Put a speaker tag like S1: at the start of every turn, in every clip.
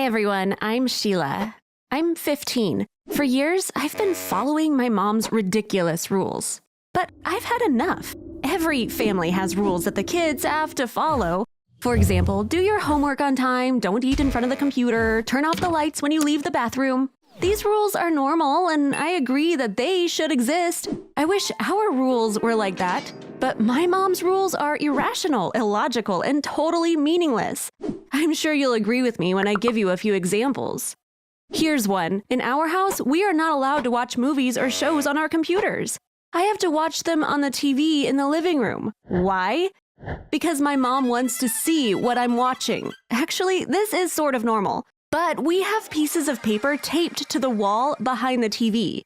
S1: Hi everyone, I'm Sheila. I'm 15. For years, I've been following my mom's ridiculous rules. But I've had enough. Every family has rules that the kids have to follow. For example, do your homework on time, don't eat in front of the computer, turn off the lights when you leave the bathroom. These rules are normal, and I agree that they should exist. I wish our rules were like that. But my mom's rules are irrational, illogical, and totally meaningless. I'm sure you'll agree with me when I give you a few examples. Here's one. In our house, we are not allowed to watch movies or shows on our computers. I have to watch them on the TV in the living room. Why? Because my mom wants to see what I'm watching. Actually, this is sort of normal. But we have pieces of paper taped to the wall behind the TV.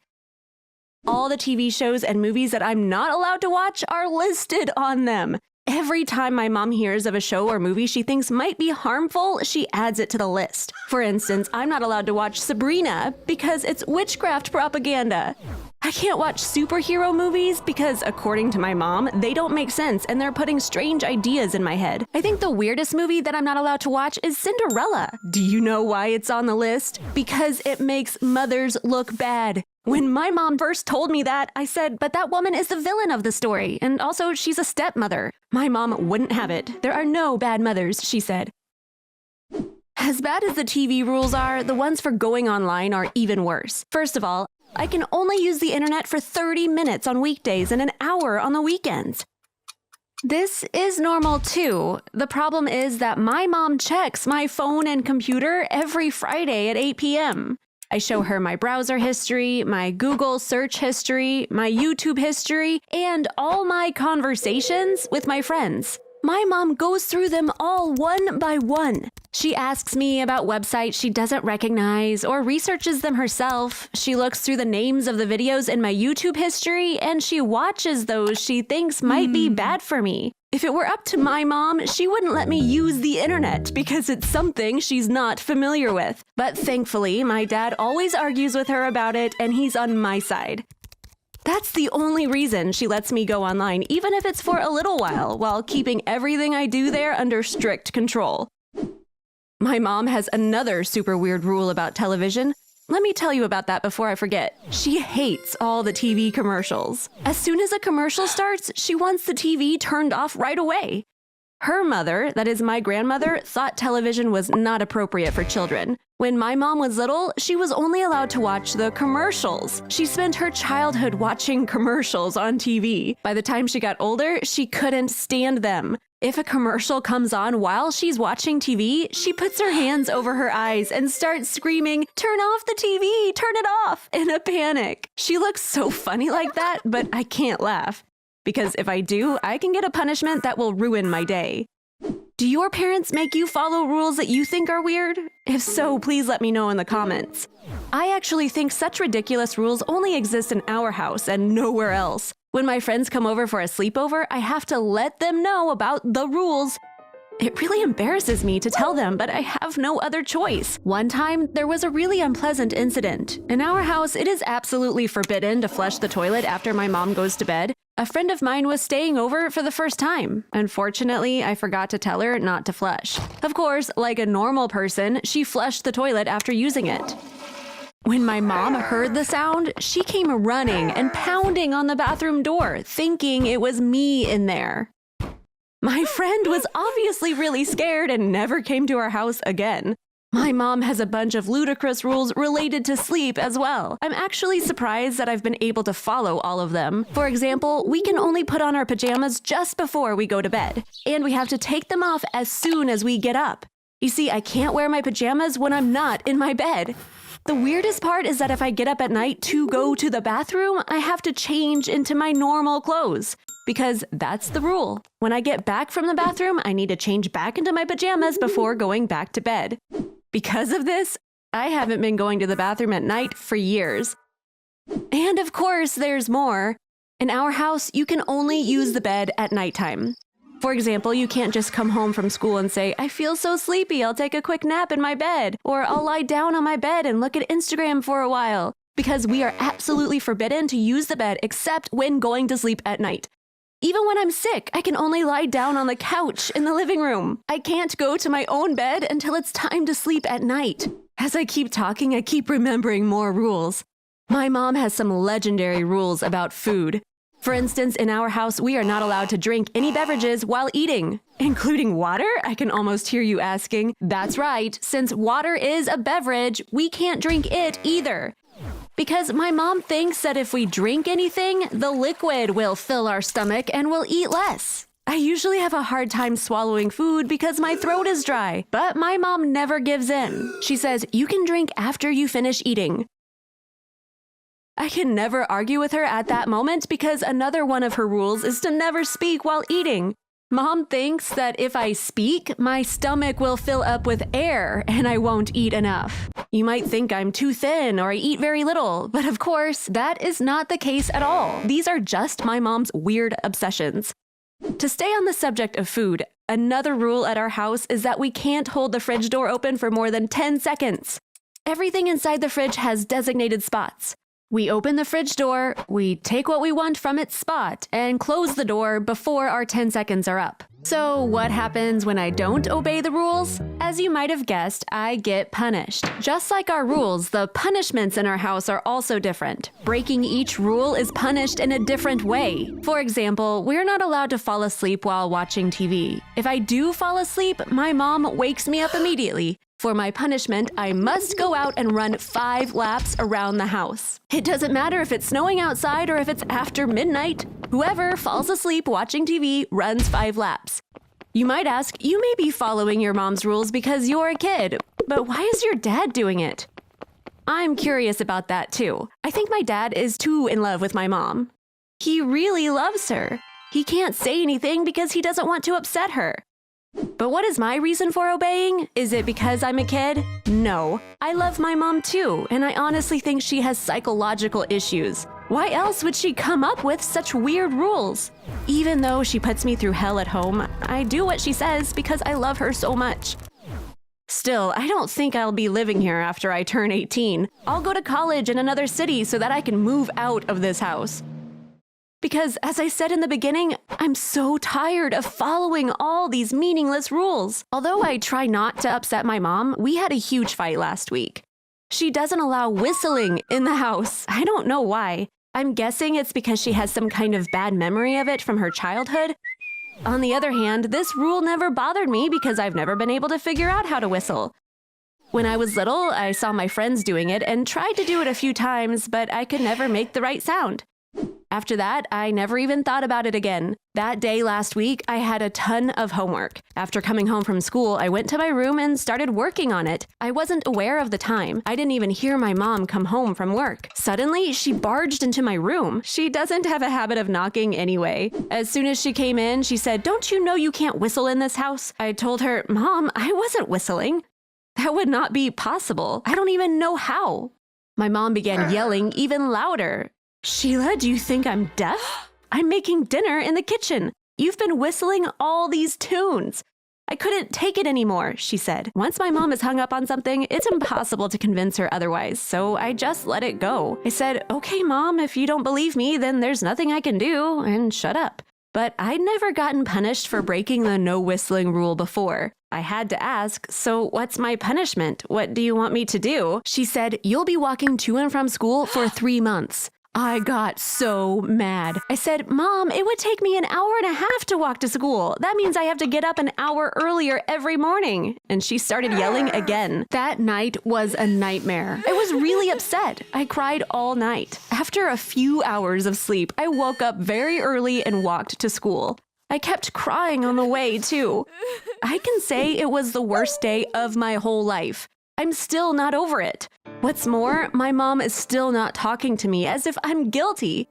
S1: All the TV shows and movies that I'm not allowed to watch are listed on them. Every time my mom hears of a show or movie she thinks might be harmful, she adds it to the list. For instance, I'm not allowed to watch Sabrina because it's witchcraft propaganda. I can't watch superhero movies because, according to my mom, they don't make sense and they're putting strange ideas in my head. I think the weirdest movie that I'm not allowed to watch is Cinderella. Do you know why it's on the list? Because it makes mothers look bad. When my mom first told me that, I said, but that woman is the villain of the story, and also she's a stepmother. My mom wouldn't have it. There are no bad mothers, she said. As bad as the TV rules are, the ones for going online are even worse. First of all, I can only use the internet for 30 minutes on weekdays and an hour on the weekends. This is normal too. The problem is that my mom checks my phone and computer every Friday at 8 p.m. I show her my browser history, my Google search history, my YouTube history, and all my conversations with my friends. My mom goes through them all one by one. She asks me about websites she doesn't recognize or researches them herself. She looks through the names of the videos in my YouTube history, and she watches those she thinks might be bad for me. If it were up to my mom, she wouldn't let me use the internet because it's something she's not familiar with. But thankfully, my dad always argues with her about it, and he's on my side. That's the only reason she lets me go online, even if it's for a little while keeping everything I do there under strict control. My mom has another super weird rule about television. Let me tell you about that before I forget. She hates all the TV commercials. As soon as a commercial starts, she wants the TV turned off right away. Her mother, that is my grandmother, thought television was not appropriate for children. When my mom was little, she was only allowed to watch the commercials. She spent her childhood watching commercials on TV. By the time she got older, she couldn't stand them. If a commercial comes on while she's watching TV, she puts her hands over her eyes and starts screaming, "Turn off the TV! Turn it off!" in a panic. She looks so funny like that, but I can't laugh. Because if I do, I can get a punishment that will ruin my day. Do your parents make you follow rules that you think are weird? If so, please let me know in the comments. I actually think such ridiculous rules only exist in our house and nowhere else. When my friends come over for a sleepover, I have to let them know about the rules. It really embarrasses me to tell them, but I have no other choice. One time, there was a really unpleasant incident. In our house, it is absolutely forbidden to flush the toilet after my mom goes to bed. A friend of mine was staying over for the first time. Unfortunately, I forgot to tell her not to flush. Of course, like a normal person, she flushed the toilet after using it. When my mom heard the sound, she came running and pounding on the bathroom door, thinking it was me in there. My friend was obviously really scared and never came to our house again. My mom has a bunch of ludicrous rules related to sleep as well. I'm actually surprised that I've been able to follow all of them. For example, we can only put on our pajamas just before we go to bed, and we have to take them off as soon as we get up. You see, I can't wear my pajamas when I'm not in my bed. The weirdest part is that if I get up at night to go to the bathroom, I have to change into my normal clothes. Because that's the rule. When I get back from the bathroom, I need to change back into my pajamas before going back to bed. Because of this, I haven't been going to the bathroom at night for years. And of course, there's more. In our house, you can only use the bed at nighttime. For example, you can't just come home from school and say, "I feel so sleepy, I'll take a quick nap in my bed," or "I'll lie down on my bed and look at Instagram for a while," because we are absolutely forbidden to use the bed except when going to sleep at night. Even when I'm sick, I can only lie down on the couch in the living room. I can't go to my own bed until it's time to sleep at night. As I keep talking, I keep remembering more rules. My mom has some legendary rules about food. For instance, in our house, we are not allowed to drink any beverages while eating. Including water? I can almost hear you asking. That's right, since water is a beverage, we can't drink it either. Because my mom thinks that if we drink anything, the liquid will fill our stomach and we'll eat less. I usually have a hard time swallowing food because my throat is dry, but my mom never gives in. She says, you can drink after you finish eating. I can never argue with her at that moment because another one of her rules is to never speak while eating. Mom thinks that if I speak, my stomach will fill up with air and I won't eat enough. You might think I'm too thin or I eat very little, but of course, that is not the case at all. These are just my mom's weird obsessions. To stay on the subject of food, another rule at our house is that we can't hold the fridge door open for more than 10 seconds. Everything inside the fridge has designated spots. We open the fridge door, we take what we want from its spot, and close the door before our 10 seconds are up. So what happens when I don't obey the rules? As you might have guessed, I get punished. Just like our rules, the punishments in our house are also different. Breaking each rule is punished in a different way. For example, we're not allowed to fall asleep while watching TV. If I do fall asleep, my mom wakes me up immediately. For my punishment, I must go out and run 5 laps around the house. It doesn't matter if it's snowing outside or if it's after midnight. Whoever falls asleep watching TV runs 5 laps. You might ask, you may be following your mom's rules because you're a kid, but why is your dad doing it? I'm curious about that too. I think my dad is too in love with my mom. He really loves her. He can't say anything because he doesn't want to upset her. But what is my reason for obeying? Is it because I'm a kid? No. I love my mom too, and I honestly think she has psychological issues. Why else would she come up with such weird rules? Even though she puts me through hell at home, I do what she says because I love her so much. Still, I don't think I'll be living here after I turn 18. I'll go to college in another city so that I can move out of this house. Because, as I said in the beginning, I'm so tired of following all these meaningless rules. Although I try not to upset my mom, we had a huge fight last week. She doesn't allow whistling in the house. I don't know why. I'm guessing it's because she has some kind of bad memory of it from her childhood. On the other hand, this rule never bothered me because I've never been able to figure out how to whistle. When I was little, I saw my friends doing it and tried to do it a few times, but I could never make the right sound. After that, I never even thought about it again. That day last week, I had a ton of homework. After coming home from school, I went to my room and started working on it. I wasn't aware of the time. I didn't even hear my mom come home from work. Suddenly, she barged into my room. She doesn't have a habit of knocking anyway. As soon as she came in, she said, "Don't you know you can't whistle in this house?" I told her, "Mom, I wasn't whistling. That would not be possible. I don't even know how." My mom began yelling even louder. "Sheila, do you think I'm deaf? I'm making dinner in the kitchen. You've been whistling all these tunes." "I couldn't take it anymore," she said. Once my mom is hung up on something, it's impossible to convince her otherwise, so I just let it go. I said, "Okay, Mom, if you don't believe me, then there's nothing I can do," and shut up. But I'd never gotten punished for breaking the no whistling rule before. I had to ask, "So what's my punishment? What do you want me to do?" She said, "You'll be walking to and from school for 3 months. I got so mad. I said, "Mom, it would take me an hour and a half to walk to school. That means I have to get up an hour earlier every morning." And she started yelling again. That night was a nightmare. I was really upset. I cried all night. After a few hours of sleep, I woke up very early and walked to school. I kept crying on the way, too. I can say it was the worst day of my whole life. I'm still not over it. What's more, my mom is still not talking to me as if I'm guilty.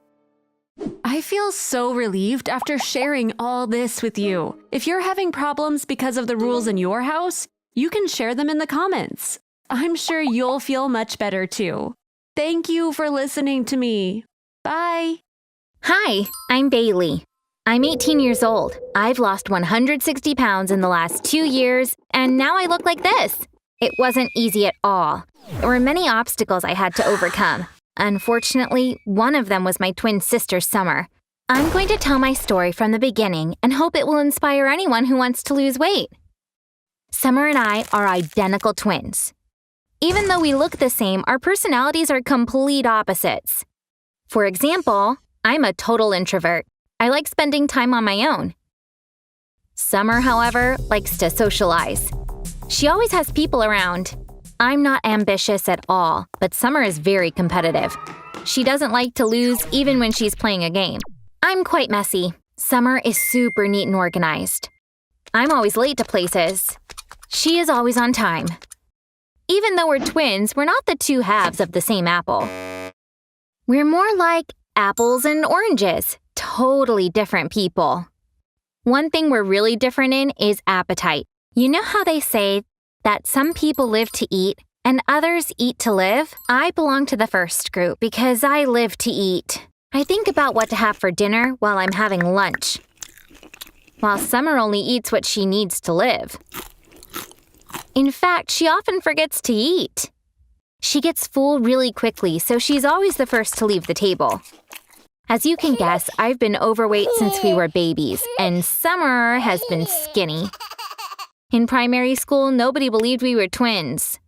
S1: I feel so relieved after sharing all this with you. If you're having problems because of the rules in your house, you can share them in the comments. I'm sure you'll feel much better too. Thank you for listening to me. Bye.
S2: Hi, I'm Bailey. I'm 18 years old. I've lost 160 pounds in the last 2 years, and now I look like this. It wasn't easy at all. There were many obstacles I had to overcome. Unfortunately, one of them was my twin sister, Summer. I'm going to tell my story from the beginning and hope it will inspire anyone who wants to lose weight. Summer and I are identical twins. Even though we look the same, our personalities are complete opposites. For example, I'm a total introvert. I like spending time on my own. Summer, however, likes to socialize. She always has people around. I'm not ambitious at all, but Summer is very competitive. She doesn't like to lose even when she's playing a game. I'm quite messy. Summer is super neat and organized. I'm always late to places. She is always on time. Even though we're twins, we're not the two halves of the same apple. We're more like apples and oranges, totally different people. One thing we're really different in is appetite. You know how they say that some people live to eat and others eat to live? I belong to the first group because I live to eat. I think about what to have for dinner while I'm having lunch, while Summer only eats what she needs to live. In fact, she often forgets to eat. She gets full really quickly, so she's always the first to leave the table. As you can guess, I've been overweight since we were babies, and Summer has been skinny. In primary school, nobody believed we were twins.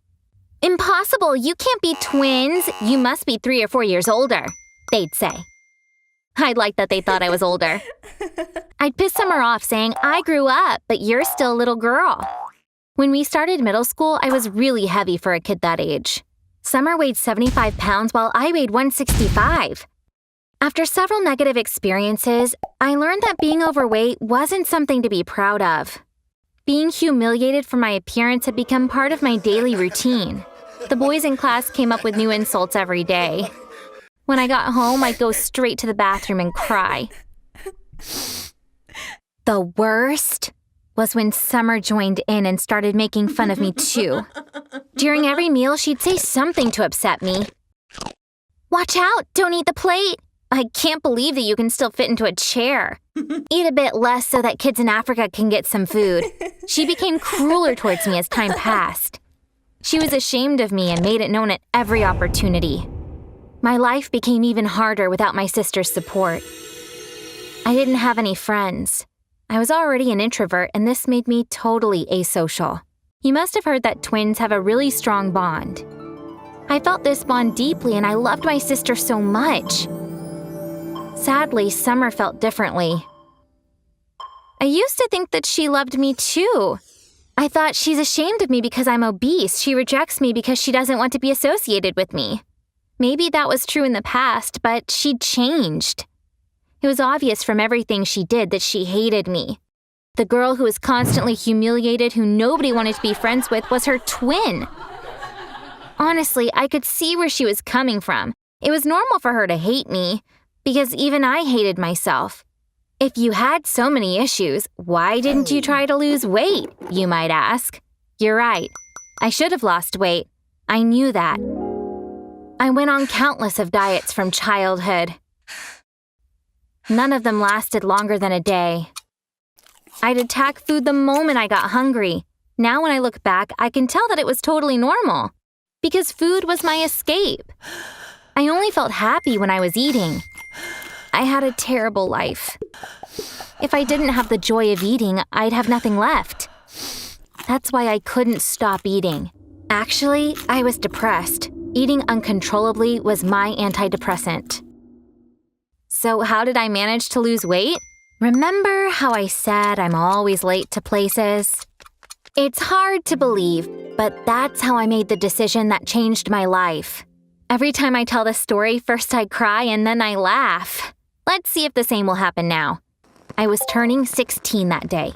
S2: "Impossible, you can't be twins. You must be 3 or 4 years older," they'd say. I'd like that they thought I was older. I'd piss Summer off saying, "I grew up, but you're still a little girl." When we started middle school, I was really heavy for a kid that age. Summer weighed 75 pounds while I weighed 165. After several negative experiences, I learned that being overweight wasn't something to be proud of. Being humiliated for my appearance had become part of my daily routine. The boys in class came up with new insults every day. When I got home, I'd go straight to the bathroom and cry. The worst was when Summer joined in and started making fun of me too. During every meal, she'd say something to upset me. "Watch out, don't eat the plate. I can't believe that you can still fit into a chair. Eat a bit less so that kids in Africa can get some food." She became crueler towards me as time passed. She was ashamed of me and made it known at every opportunity. My life became even harder without my sister's support. I didn't have any friends. I was already an introvert, and this made me totally asocial. You must have heard that twins have a really strong bond. I felt this bond deeply, and I loved my sister so much. Sadly, Summer felt differently. I used to think that she loved me too. I thought, she's ashamed of me because I'm obese. She rejects me because she doesn't want to be associated with me. Maybe that was true in the past, but she'd changed. It was obvious from everything she did that she hated me. The girl who was constantly humiliated, who nobody wanted to be friends with, was her twin. Honestly, I could see where she was coming from. It was normal for her to hate me, because even I hated myself. If you had so many issues, why didn't you try to lose weight, you might ask? You're right. I should have lost weight. I knew that. I went on countless of diets from childhood. None of them lasted longer than a day. I'd attack food the moment I got hungry. Now when I look back, I can tell that it was totally normal, because food was my escape. I only felt happy when I was eating. I had a terrible life. If I didn't have the joy of eating, I'd have nothing left. That's why I couldn't stop eating. Actually, I was depressed. Eating uncontrollably was my antidepressant. So how did I manage to lose weight? Remember how I said I'm always late to places? It's hard to believe, but that's how I made the decision that changed my life. Every time I tell this story, first I cry and then I laugh. Let's see if the same will happen now. I was turning 16 that day.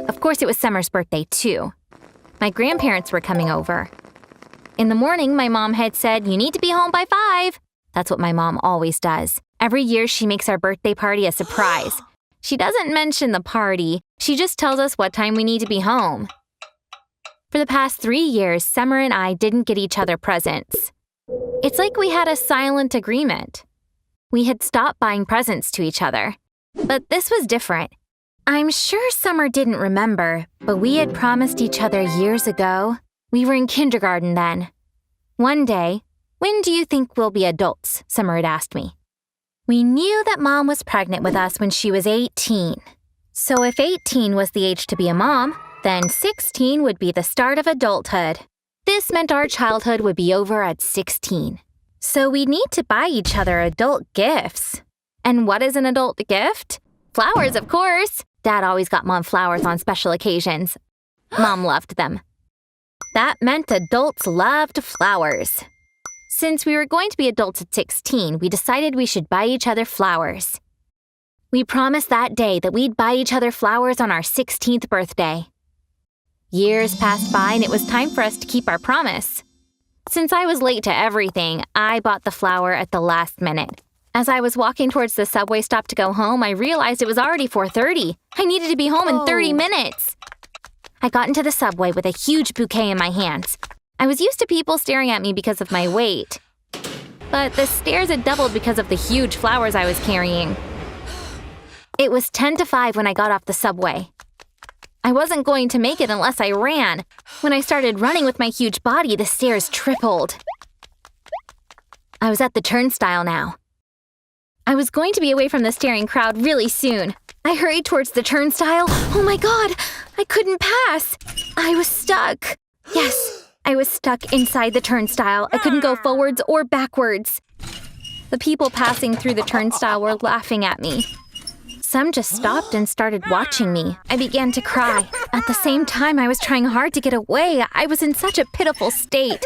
S2: Of course, it was Summer's birthday, too. My grandparents were coming over. In the morning, my mom had said, "You need to be home by 5. That's what my mom always does. Every year, she makes our birthday party a surprise. She doesn't mention the party. She just tells us what time we need to be home. For the past 3 years, Summer and I didn't get each other presents. It's like we had a silent agreement. We had stopped buying presents to each other. But this was different. I'm sure Summer didn't remember, but we had promised each other years ago. We were in kindergarten then. One day, "When do you think we'll be adults?" Summer had asked me. We knew that Mom was pregnant with us when she was 18. So if 18 was the age to be a mom, then 16 would be the start of adulthood. This meant our childhood would be over at 16. So we'd need to buy each other adult gifts. And what is an adult gift? Flowers, of course. Dad always got Mom flowers on special occasions. Mom loved them. That meant adults loved flowers. Since we were going to be adults at 16, we decided we should buy each other flowers. We promised that day that we'd buy each other flowers on our 16th birthday. Years passed by and it was time for us to keep our promise. Since I was late to everything, I bought the flower at the last minute. As I was walking towards the subway stop to go home, I realized it was already 4:30. I needed to be home in 30 minutes. I got into the subway with a huge bouquet in my hands. I was used to people staring at me because of my weight. But the stares had doubled because of the huge flowers I was carrying. It was 10 to 5 when I got off the subway. I wasn't going to make it unless I ran. When I started running with my huge body, the stares tripled. I was at the turnstile now. I was going to be away from the staring crowd really soon. I hurried towards the turnstile. Oh my God, I couldn't pass. I was stuck. Yes, I was stuck inside the turnstile. I couldn't go forwards or backwards. The people passing through the turnstile were laughing at me. Some just stopped and started watching me. I began to cry. At the same time, I was trying hard to get away. I was in such a pitiful state.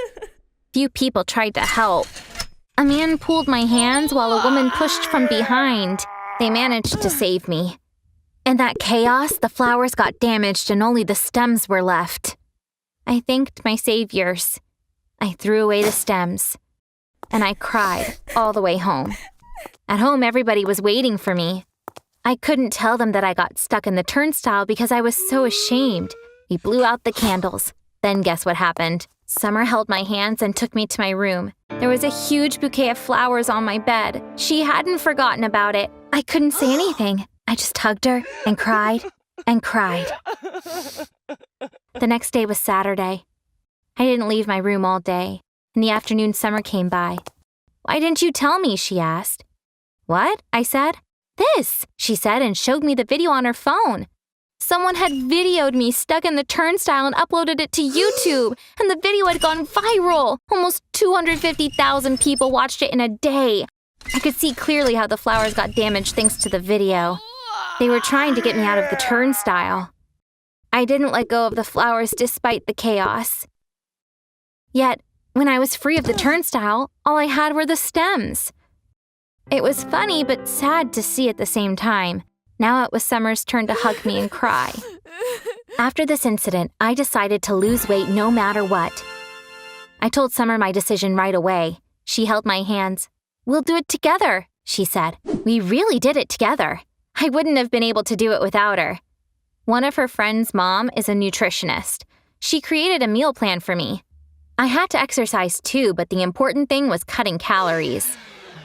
S2: Few people tried to help. A man pulled my hands while a woman pushed from behind. They managed to save me. In that chaos, the flowers got damaged and only the stems were left. I thanked my saviors. I threw away the stems. And I cried all the way home. At home, everybody was waiting for me. I couldn't tell them that I got stuck in the turnstile because I was so ashamed. We blew out the candles. Then guess what happened? Summer held my hands and took me to my room. There was a huge bouquet of flowers on my bed. She hadn't forgotten about it. I couldn't say anything. I just hugged her and cried and cried. The next day was Saturday. I didn't leave my room all day. In the afternoon, Summer came by. "Why didn't you tell me?" she asked. "What?" I said. "This," she said and showed me the video on her phone. Someone had videoed me stuck in the turnstile and uploaded it to YouTube, and the video had gone viral. Almost 250,000 people watched it in a day. I could see clearly how the flowers got damaged thanks to the video. They were trying to get me out of the turnstile. I didn't let go of the flowers despite the chaos. Yet, when I was free of the turnstile, all I had were the stems. It was funny but sad to see at the same time. Now it was Summer's turn to hug me and cry. After this incident, I decided to lose weight no matter what. I told Summer my decision right away. She held my hands. "We'll do it together," she said. We really did it together. I wouldn't have been able to do it without her. One of her friends' mom is a nutritionist. She created a meal plan for me. I had to exercise too, but the important thing was cutting calories.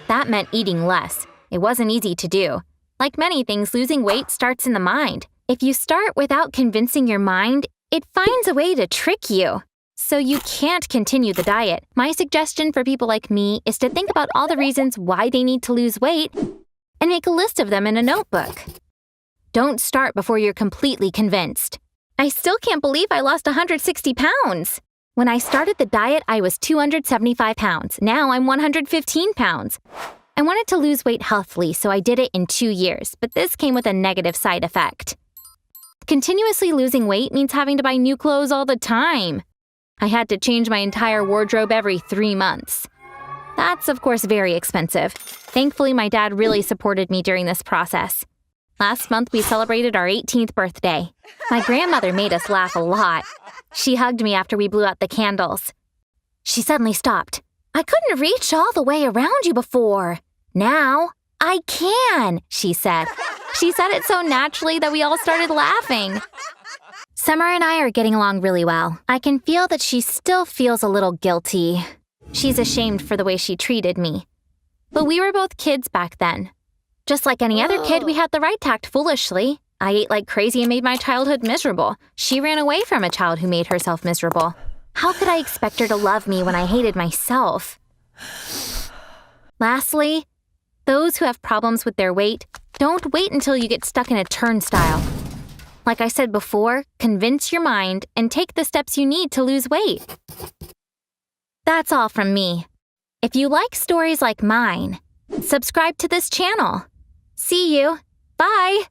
S2: That meant eating less. It wasn't easy to do. Like many things, losing weight starts in the mind. If you start without convincing your mind, it finds a way to trick you. So you can't continue the diet. My suggestion for people like me is to think about all the reasons why they need to lose weight and make a list of them in a notebook. Don't start before you're completely convinced. I still can't believe I lost 160 pounds. When I started the diet, I was 275 pounds. Now I'm 115 pounds. I wanted to lose weight healthily, so I did it in 2 years, but this came with a negative side effect. Continuously losing weight means having to buy new clothes all the time. I had to change my entire wardrobe every 3 months. That's, of course, very expensive. Thankfully, my dad really supported me during this process. Last month, we celebrated our 18th birthday. My grandmother made us laugh a lot. She hugged me after we blew out the candles. She suddenly stopped. "I couldn't reach all the way around you before. Now, I can," she said. She said it so naturally that we all started laughing. Summer and I are getting along really well. I can feel that she still feels a little guilty. She's ashamed for the way she treated me. But we were both kids back then. Just like any other kid, we had the right to act foolishly. I ate like crazy and made my childhood miserable. She ran away from a child who made herself miserable. How could I expect her to love me when I hated myself? Lastly, Those who have problems with their weight, don't wait until you get stuck in a turnstile. Like I said before, convince your mind and take the steps you need to lose weight. That's all from me. If you like stories like mine, subscribe to this channel. See you. Bye!